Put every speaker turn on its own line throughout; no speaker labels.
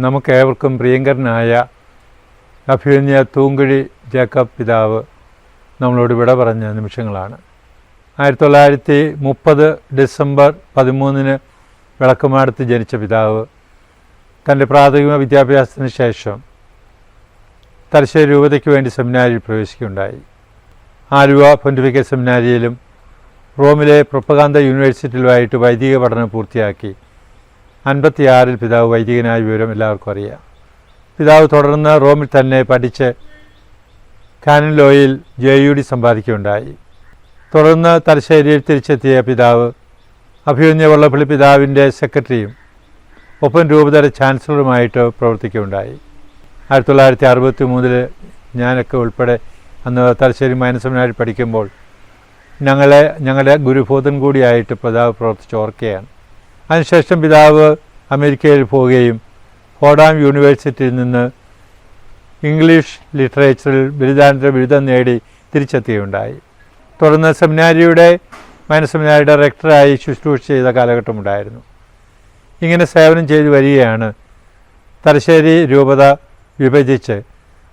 നമുക്കേവർക്കും പ്രിയങ്കരനായ അഭിമന്യ തൂങ്കുഴി ജേക്കബ് പിതാവ് നമ്മളോട് വിട പറഞ്ഞ നിമിഷങ്ങളാണ്. 1930 ഡിസംബർ 13 വിളക്കുമാടത്ത് ജനിച്ച പിതാവ് തൻ്റെ പ്രാഥമിക വിദ്യാഭ്യാസത്തിന് ശേഷം തലശ്ശേരി രൂപതയ്ക്ക് വേണ്ടി സെമിനാരിയിൽ പ്രവേശിക്കുകയുണ്ടായി. ആലുവ പൊന്റിഫിക്കൽ സെമിനാരിയിലും റോമിലെ പ്രൊപ്പഗാന്ത യൂണിവേഴ്സിറ്റിയിലുമായിട്ട് വൈദിക പഠനം പൂർത്തിയാക്കി 56 പിതാവ് വൈദികനായ വിവരം എല്ലാവർക്കും അറിയാം. പിതാവ് തുടർന്ന് റോമിൽ തന്നെ പഠിച്ച് കാനൻ ലോയിൽ JUD സമ്പാദിക്കുകയുണ്ടായി. തുടർന്ന് തലശ്ശേരിയിൽ തിരിച്ചെത്തിയ പിതാവ് അഭിമന്യ വള്ളപ്പള്ളി പിതാവിൻ്റെ സെക്രട്ടറിയും ഒപ്പം രൂപതയുടെ ചാൻസലറുമായിട്ട് പ്രവർത്തിക്കുകയുണ്ടായി. 1963 ഞാനൊക്കെ ഉൾപ്പെടെ അന്ന് തലശ്ശേരി മൈനർ സെമിനാരിയിൽ പഠിക്കുമ്പോൾ ഞങ്ങളുടെ ഗുരുബോധൻ കൂടിയായിട്ട് പിതാവ് പ്രവർത്തിച്ച് ഓർക്കുകയാണ്. അതിനുശേഷം പിതാവ് അമേരിക്കയിൽ പോവുകയും ഫോർഡാം യൂണിവേഴ്സിറ്റിയിൽ നിന്ന് ഇംഗ്ലീഷ് ലിറ്ററേച്ചറിൽ ബിരുദാനന്തര ബിരുദം നേടി തിരിച്ചെത്തുകയുണ്ടായി. തുടർന്ന് മൈനർ സെമിനാരിയുടെ ഡയറക്ടറായി ശുശ്രൂഷ ചെയ്ത കാലഘട്ടമുണ്ടായിരുന്നു. ഇങ്ങനെ സേവനം ചെയ്തു വരികയാണ് തലശ്ശേരി രൂപത വിഭജിച്ച്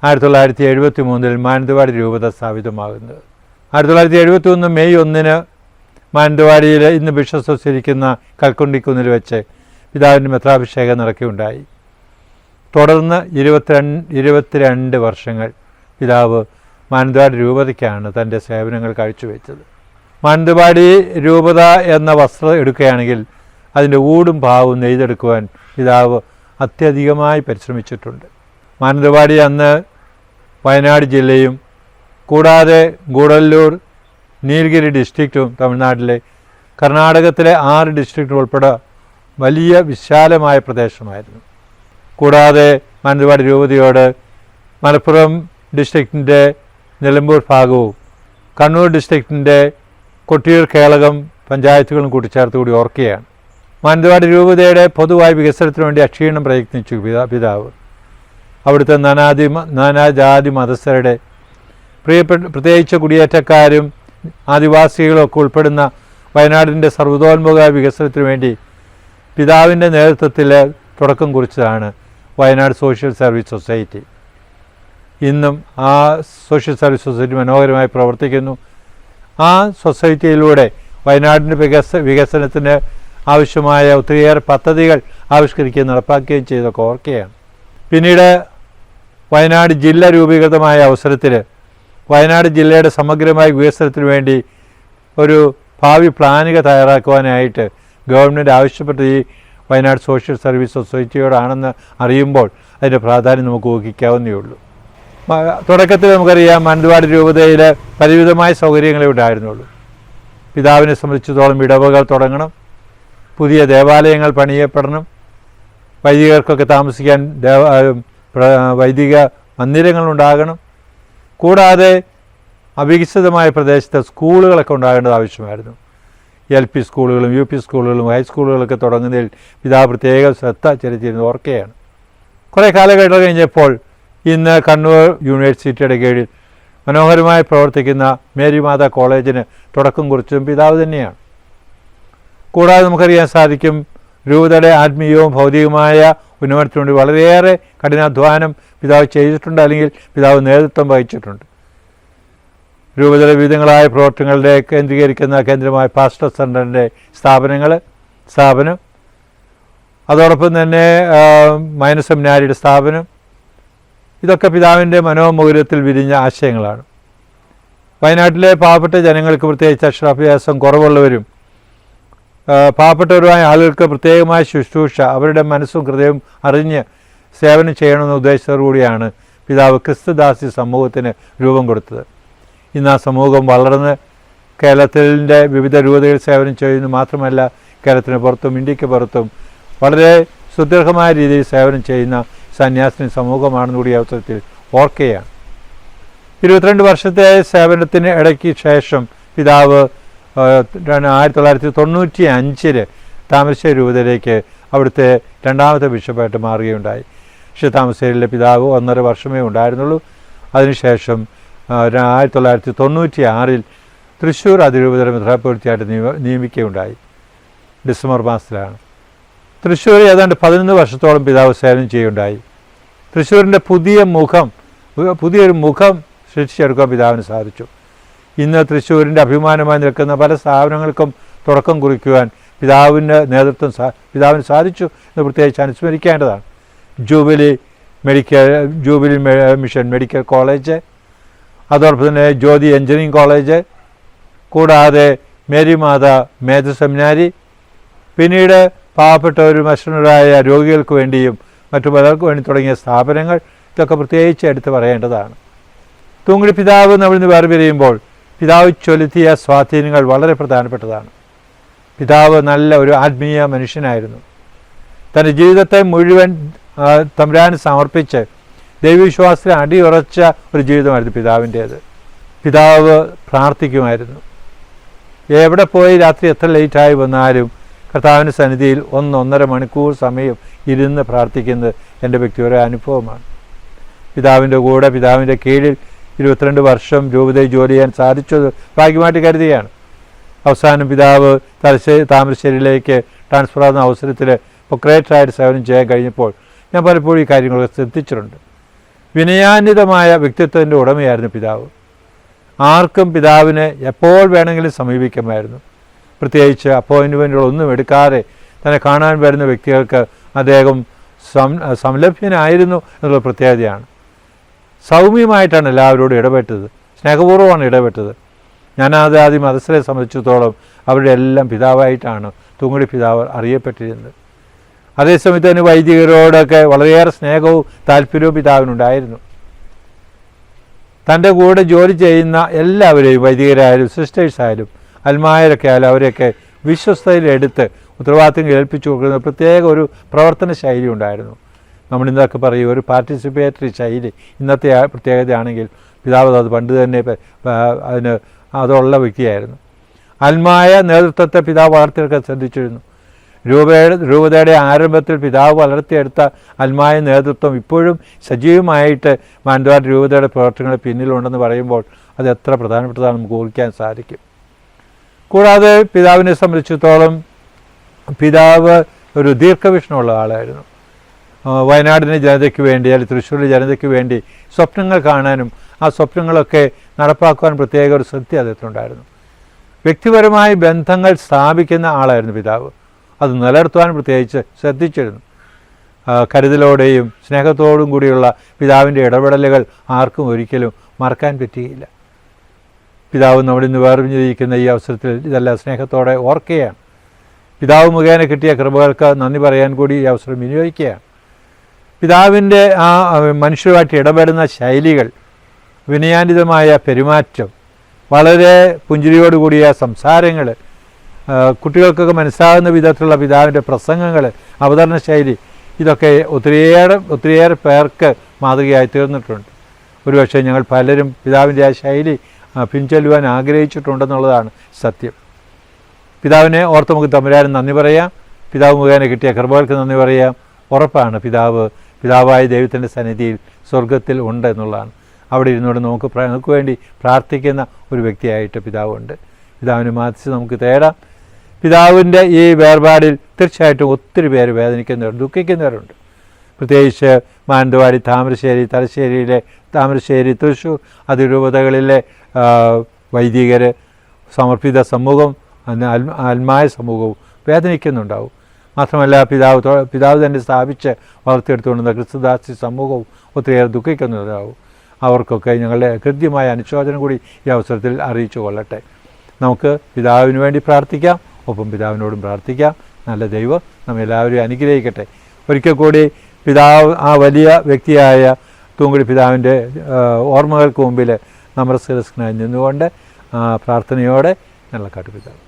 1973 മാനന്തവാടി രൂപത സ്ഥാപിതമാകുന്നത്. 1971 മെയ് 1 മാനന്തവാടിയിൽ ഇന്ന് ബിഷപ്പ് സ്വീകരിക്കുന്ന കൽക്കുണ്ടിക്കുന്നിൽ വെച്ച് പിതാവിൻ്റെ മെത്രാഭിഷേകം നടക്കുകയുണ്ടായി. തുടർന്ന് 22 വർഷങ്ങൾ പിതാവ് മാനന്തവാടി രൂപതയ്ക്കാണ് തൻ്റെ സേവനങ്ങൾ കാഴ്ചവെച്ചത്. മാനന്തവാടി രൂപത എന്ന വസ്ത്രം എടുക്കുകയാണെങ്കിൽ അതിൻ്റെ ഊടും പാവും നെയ്തെടുക്കുവാൻ പിതാവ് അത്യധികമായി പരിശ്രമിച്ചിട്ടുണ്ട്. മാനന്തവാടി അന്ന് വയനാട് ജില്ലയും കൂടാതെ ഗൂഡല്ലൂർ നീലഗിരി ഡിസ്ട്രിക്റ്റും തമിഴ്നാട്ടിലെ കർണാടകത്തിലെ 6 ഡിസ്ട്രിക്റ്റും ഉൾപ്പെടെ വലിയ വിശാലമായ പ്രദേശമായിരുന്നു. കൂടാതെ മാനന്തവാടി രൂപതയോട് മലപ്പുറം ഡിസ്ട്രിക്റ്റിൻ്റെ നിലമ്പൂർ ഭാഗവും കണ്ണൂർ ഡിസ്ട്രിക്റ്റിൻ്റെ കൊട്ടിയൂർ കേളകം പഞ്ചായത്തുകളും കൂട്ടിച്ചേർത്തുകൂടി ഓർക്കുകയാണ്. മാനന്തവാടി രൂപതയുടെ പൊതുവായ വികസനത്തിന് വേണ്ടി അക്ഷീണം പ്രയത്നിച്ചു പിതാവ്. അവിടുത്തെ നാനാജാതി മതസ്ഥരുടെ പ്രത്യേകിച്ച് കുടിയേറ്റക്കാരും ആദിവാസികളും ഒക്കെ ഉൾപ്പെടുന്ന വയനാടിൻ്റെ സർവ്വതോന്മുഖ വികസനത്തിന് വേണ്ടി പിതാവിൻ്റെ നേതൃത്വത്തിൽ തുടക്കം കുറിച്ചതാണ് വയനാട് സോഷ്യൽ സർവീസ് സൊസൈറ്റി. ഇന്നും ആ സോഷ്യൽ സർവീസ് സൊസൈറ്റി മനോഹരമായി പ്രവർത്തിക്കുന്നു. ആ സൊസൈറ്റിയിലൂടെ വയനാടിൻ്റെ വികസനത്തിന് ആവശ്യമായ ഒത്തിരിയേറെ പദ്ധതികൾ ആവിഷ്കരിക്കുകയും നടപ്പാക്കുകയും ചെയ്തൊക്കെ ഓർക്കുകയാണ്. പിന്നീട് വയനാട് ജില്ല രൂപീകൃതമായ അവസരത്തിൽ വയനാട് ജില്ലയുടെ സമഗ്രമായ വികസനത്തിന് വേണ്ടി ഒരു ഭാവി പ്ലാനുകൾ തയ്യാറാക്കുവാനായിട്ട് ഗവൺമെൻറ് ആവശ്യപ്പെട്ടത് ഈ വയനാട് സോഷ്യൽ സർവീസ് സൊസൈറ്റിയോടാണെന്ന് അറിയുമ്പോൾ അതിൻ്റെ പ്രാധാന്യം നമുക്ക് ഊഹിക്കാവുന്നേ ഉള്ളൂ. തുടക്കത്തിൽ നമുക്കറിയാം മാനന്തവാടി രൂപതയിൽ പരിമിതമായ സൗകര്യങ്ങളെ ഉണ്ടായിരുന്നുള്ളൂ. പിതാവിനെ സംബന്ധിച്ചിടത്തോളം ഇടവകൾ തുടങ്ങണം, പുതിയ ദേവാലയങ്ങൾ പണിയപ്പെടണം, വൈദികർക്കൊക്കെ താമസിക്കാൻ വൈദിക മന്ദിരങ്ങളുണ്ടാകണം. കൂടാതെ അവികസിതമായ പ്രദേശത്ത് സ്കൂളുകളൊക്കെ ഉണ്ടാകേണ്ടത് ആവശ്യമായിരുന്നു. LP സ്കൂളുകളും UP സ്കൂളുകളും ഹൈസ്കൂളുകളൊക്കെ തുടങ്ങുന്നതിൽ പിതാവ് പ്രത്യേക ശ്രദ്ധ ചെലുത്തിയിരുന്നത് ഓർക്കുകയാണ്. കുറേ കാലഘട്ടം കഴിഞ്ഞപ്പോൾ ഇന്ന് കണ്ണൂർ യൂണിവേഴ്സിറ്റിയുടെ കീഴിൽ മനോഹരമായി പ്രവർത്തിക്കുന്ന മേരി മാതാ കോളേജിന് തുടക്കം കുറിച്ചതും പിതാവ് തന്നെയാണ്. കൂടാതെ നമുക്കറിയാൻ സാധിക്കും രൂപതയുടെ ആത്മീയവും ഭൗതികമായ ഉന്നമനത്തിനു വേണ്ടി വളരെയേറെ കഠിനാധ്വാനം പിതാവ് ചെയ്തിട്ടുണ്ട്, അല്ലെങ്കിൽ പിതാവ് നേതൃത്വം വഹിച്ചിട്ടുണ്ട്. രൂപതയുടെ വിവിധങ്ങളായ പ്രവർത്തനങ്ങളുടെ കേന്ദ്രീകരിക്കുന്ന കേന്ദ്രമായ പാസ്റ്റർ സെൻ്ററിൻ്റെ സ്ഥാപനം, അതോടൊപ്പം തന്നെ മൈനർ സെമിനാരിയുടെ സ്ഥാപനം, ഇതൊക്കെ പിതാവിൻ്റെ മനോമുകുരത്തിൽ വിരിഞ്ഞ ആശയങ്ങളാണ്. വയനാട്ടിലെ പാവപ്പെട്ട ജനങ്ങൾക്ക് പ്രത്യേകിച്ച് അക്ഷരാഭ്യാസം കുറവുള്ളവരും പാവപ്പെട്ടവരുമായ ആളുകൾക്ക് പ്രത്യേകമായ ശുശ്രൂഷ, അവരുടെ മനസ്സും ഹൃദയവും അറിഞ്ഞ് സേവനം ചെയ്യണമെന്ന ഉദ്ദേശത്തോടുകൂടിയാണ് പിതാവ് ക്രിസ്തുദാസി സമൂഹത്തിന് രൂപം കൊടുത്തത്. ഇന്ന് ആ സമൂഹം വളർന്ന് കേരളത്തിൻ്റെ വിവിധ രൂപതയിൽ സേവനം ചെയ്യുന്നു മാത്രമല്ല, കേരളത്തിന് പുറത്തും ഇന്ത്യക്ക് പുറത്തും വളരെ സുദീർഘമായ രീതിയിൽ സേവനം ചെയ്യുന്ന സന്യാസിനി സമൂഹമാണെന്ന് കൂടി അവസരത്തിൽ ഓർക്കുകയാണ്. 22 വർഷത്തെ സേവനത്തിന് ഇടയ്ക്ക് ശേഷം പിതാവ് 1995 താമരശ്ശേരി രൂപതയിലേക്ക് അവിടുത്തെ 2ാമത്തെ ബിഷപ്പായിട്ട് മാറുകയുണ്ടായി. പക്ഷേ താമരശ്ശേരിയിലെ പിതാവ് 1.5 വർഷമേ ഉണ്ടായിരുന്നുള്ളൂ. അതിനുശേഷം 1996 തൃശ്ശൂർ അതിരൂപതയുടെ മെത്രാപ്പൊലീത്തയായിട്ട് നിയമിക്കുകയുണ്ടായി. ഡിസംബർ മാസത്തിലാണ്. തൃശ്ശൂർ ഏതാണ്ട് 11 വർഷത്തോളം പിതാവ് സേവനം ചെയ്യുകയുണ്ടായി. തൃശ്ശൂരിൻ്റെ പുതിയൊരു മുഖം സൃഷ്ടിച്ചെടുക്കാൻ പിതാവിന് സാധിച്ചു. ഇന്ന് തൃശ്ശൂരിൻ്റെ അഭിമാനമായി നിൽക്കുന്ന പല സ്ഥാപനങ്ങൾക്കും തുടക്കം കുറിക്കുവാൻ പിതാവിന് സാധിച്ചു എന്ന് പ്രത്യേകിച്ച് അനുസ്മരിക്കേണ്ടതാണ്. ജൂബിലി മിഷൻ മെഡിക്കൽ കോളേജ്, അതോടൊപ്പം തന്നെ ജ്യോതി എഞ്ചിനീയറിംഗ് കോളേജ്, കൂടാതെ മേരി മാത മേധ സെമിനാരി, പിന്നീട് പാവപ്പെട്ടവരും അശ്വനരായ രോഗികൾക്ക് വേണ്ടിയും മറ്റു പലർക്കും വേണ്ടി തുടങ്ങിയ സ്ഥാപനങ്ങൾ, ഇതൊക്കെ പ്രത്യേകിച്ച് എടുത്ത് പറയേണ്ടതാണ്. തൂങ്ങുഴി പിതാവ് നമ്മളിന്ന് വേർപിരിയുമ്പോൾ പിതാവ് ചെലുത്തിയ സ്വാധീനങ്ങൾ വളരെ പ്രധാനപ്പെട്ടതാണ്. പിതാവ് നല്ല ഒരു ആത്മീയ മനുഷ്യനായിരുന്നു. തൻ്റെ ജീവിതത്തെ മുഴുവൻ തമ്പുരാന് സമർപ്പിച്ച് ദൈവവിശ്വാസത്തിൽ അടിയുറച്ച ഒരു ജീവിതമായിരുന്നു പിതാവിൻ്റേത്. പിതാവ് പ്രാർത്ഥിക്കുമായിരുന്നു. എവിടെ പോയി രാത്രി എത്ര ലേറ്റായി വന്നാലും കർത്താവിൻ്റെ സന്നിധിയിൽ 1-1.5 മണിക്കൂർ സമയം ഇരുന്ന് പ്രാർത്ഥിക്കുന്നത് എൻ്റെ വ്യക്തിപര അനുഭവമാണ്. പിതാവിൻ്റെ കൂടെ പിതാവിൻ്റെ കീഴിൽ 22 വർഷം രൂപതയിൽ ജോലി ചെയ്യാൻ സാധിച്ചത് ഭാഗ്യമായിട്ട് കരുതുകയാണ്. അവസാനം പിതാവ് താമരശ്ശേരിയിലേക്ക് ട്രാൻസ്ഫർ ആകുന്ന അവസരത്തിൽ പ്രൊക്രേറ്ററായിട്ട് സേവനം ചെയ്യാൻ കഴിഞ്ഞപ്പോൾ ഞാൻ പലപ്പോഴും ഈ കാര്യങ്ങളൊക്കെ ശ്രദ്ധിച്ചിട്ടുണ്ട്. വിനയാന്വിതമായ വ്യക്തിത്വത്തിൻ്റെ ഉടമയായിരുന്നു പിതാവ്. ആർക്കും പിതാവിനെ എപ്പോൾ വേണമെങ്കിലും സമീപിക്കുമായിരുന്നു. പ്രത്യേകിച്ച് അപ്പോയിൻറ്റ്മെൻറ്റുകളൊന്നും എടുക്കാതെ തന്നെ കാണാൻ വരുന്ന വ്യക്തികൾക്ക് അദ്ദേഹം സംലഭ്യനായിരുന്നു എന്നുള്ള പ്രത്യേകതയാണ്. സൗമ്യമായിട്ടാണ് എല്ലാവരോടും ഇടപെട്ടത്, സ്നേഹപൂർവ്വമാണ് ഇടപെട്ടത്. ജ്ഞാനാദാദി മതസ്ഥരെ സംബന്ധിച്ചിടത്തോളം അവരുടെ എല്ലാം പിതാവായിട്ടാണ് തൂങ്ങുഴി പിതാവ് അറിയപ്പെട്ടിരുന്നത്. അതേസമയത്ത് തന്നെ വൈദികരോടൊക്കെ വളരെയേറെ സ്നേഹവും താല്പര്യവും പിതാവിനുണ്ടായിരുന്നു. തൻ്റെ കൂടെ ജോലി ചെയ്യുന്ന എല്ലാവരെയും, വൈദികരായാലും സിസ്റ്റേഴ്സായാലും അൽമായരൊക്കെ ആയാലും, അവരെയൊക്കെ വിശ്വസ്തയിലെടുത്ത് ഉത്തരവാദിത്തങ്ങൾ ഏൽപ്പിച്ചു കൊടുക്കുന്ന പ്രത്യേക ഒരു പ്രവർത്തന ശൈലി ഉണ്ടായിരുന്നു. നമ്മളിന്നൊക്കെ പറയും ഒരു പാർട്ടിസിപ്പേറ്ററി ശൈലി ഇന്നത്തെ പ്രത്യേകതയാണെങ്കിൽ പിതാവ് അത് പണ്ട് തന്നെ അതുള്ള വ്യക്തിയായിരുന്നു. അൽമായ നേതൃത്വത്തെ പിതാവ് വളർത്തിയെടുക്കാൻ ശ്രദ്ധിച്ചിരുന്നു. രൂപതയുടെ ആരംഭത്തിൽ പിതാവ് വളർത്തിയെടുത്ത അൽമായ നേതൃത്വം ഇപ്പോഴും സജീവമായിട്ട് മാനന്തവാടി രൂപതയുടെ പ്രവർത്തനങ്ങൾ പിന്നിലുണ്ടെന്ന് പറയുമ്പോൾ അത് എത്ര പ്രധാനപ്പെട്ടതാണ് നമുക്ക് ഊഹിക്കാൻ സാധിക്കും. കൂടാതെ പിതാവിനെ സംബന്ധിച്ചിടത്തോളം പിതാവ് ഒരു ദീർഘവീക്ഷണമുള്ള ആളായിരുന്നു. വയനാടിൻ്റെ ജനതയ്ക്ക് വേണ്ടി അല്ലെങ്കിൽ തൃശ്ശൂരിലെ ജനതയ്ക്ക് വേണ്ടി സ്വപ്നങ്ങൾ കാണാനും ആ സ്വപ്നങ്ങളൊക്കെ നടപ്പാക്കുവാൻ പ്രത്യേക ഒരു ശ്രദ്ധ അദ്ദേഹത്തിനുണ്ടായിരുന്നു. വ്യക്തിപരമായ ബന്ധങ്ങൾ സ്ഥാപിക്കുന്ന ആളായിരുന്നു പിതാവ്. അത് നിലനിർത്തുവാൻ പ്രത്യേകിച്ച് ശ്രദ്ധിച്ചിരുന്നു. കരുതലോടെയും സ്നേഹത്തോടും കൂടിയുള്ള പിതാവിൻ്റെ ഇടപെടലുകൾ ആർക്കും ഒരിക്കലും മറക്കാൻ പറ്റുകയില്ല. പിതാവ് നമ്മളിന്ന് വേർപിരിഞ്ഞിരിക്കുന്ന ഈ അവസരത്തിൽ ഇതെല്ലാം സ്നേഹത്തോടെ ഓർക്കുകയാണ്. പിതാവ് മുഖേന കിട്ടിയ കൃപകൾക്ക് നന്ദി പറയാൻ കൂടി ഈ അവസരം വിനിയോഗിക്കുകയാണ്. പിതാവിൻ്റെ ആ മനുഷ്യരുമായിട്ട് ഇടപെടുന്ന ശൈലികൾ, വിനയാന്വിതമായ പെരുമാറ്റം, വളരെ പുഞ്ചിരിയോടുകൂടിയ സംസാരങ്ങൾ, കുട്ടികൾക്കൊക്കെ മനസ്സിലാകുന്ന വിധത്തിലുള്ള പിതാവിൻ്റെ പ്രസംഗങ്ങൾ, അവതരണ ശൈലി, ഇതൊക്കെ ഒത്തിരിയേറെ പേർക്ക് മാതൃകയായി തീർന്നിട്ടുണ്ട്. ഒരുപക്ഷെ ഞങ്ങൾ പലരും പിതാവിൻ്റെ ആ ശൈലി പിൻചൊല്ലുവാൻ ആഗ്രഹിച്ചിട്ടുണ്ടെന്നുള്ളതാണ് സത്യം. പിതാവിനെ ഓർത്ത് നമുക്ക് തമ്പുരാന് നന്ദി പറയാം. പിതാവ് മുഖേന കിട്ടിയ കൃപകൾക്ക് നന്ദി പറയാം. ഉറപ്പാണ് പിതാവായ ദൈവത്തിൻ്റെ സന്നിധിയിൽ സ്വർഗത്തിൽ ഉണ്ട് എന്നുള്ളതാണ്. അവിടെ ഇരുന്നുകൊണ്ട് നമുക്ക് വേണ്ടി പ്രാർത്ഥിക്കുന്ന ഒരു വ്യക്തിയായിട്ട് പിതാവുണ്ട്. പിതാവിനെ മാതിച്ച് നമുക്ക് തേടാം. പിതാവിൻ്റെ ഈ വേർപാടിൽ തീർച്ചയായിട്ടും ഒത്തിരി പേര് വേദനിക്കുന്നവർ, ദുഃഖിക്കുന്നവരുണ്ട്. പ്രത്യേകിച്ച് മാനന്തവാടി, താമരശ്ശേരി, താമരശ്ശേരി, തൃശ്ശൂർ അതിരൂപതകളിലെ വൈദികർ, സമർപ്പിത സമൂഹം, ആത്മായ സമൂഹവും വേദനിക്കുന്നുണ്ടാവും. മാത്രമല്ല പിതാവ് തന്നെ സ്ഥാപിച്ച് വളർത്തിയെടുത്തുകൊണ്ടുന്ന ക്രിസ്തുദാസി സമൂഹവും ഒത്തിരിയേറെ ദുഃഖിക്കുന്നുണ്ടാവും. അവർക്കൊക്കെ ഞങ്ങളുടെ കൃത്യമായ അനുശോചനം കൂടി ഈ അവസരത്തിൽ അറിയിച്ചു കൊള്ളട്ടെ. നമുക്ക് പിതാവിന് വേണ്ടി പ്രാർത്ഥിക്കാം, ഒപ്പം പിതാവിനോടും പ്രാർത്ഥിക്കാം. നല്ല ദൈവം നമ്മെല്ലാവരെയും അനുഗ്രഹിക്കട്ടെ. ഒരിക്കൽ കൂടി പിതാവ്, ആ വലിയ വ്യക്തിയായ തൂങ്ങുഴി പിതാവിൻ്റെ ഓർമ്മകൾക്ക് മുമ്പിൽ നമസ്കരിക്കാൻ നിന്നുകൊണ്ട് പ്രാർത്ഥനയോടെ ഞങ്ങളെ കാട്ടുപിതാവ്.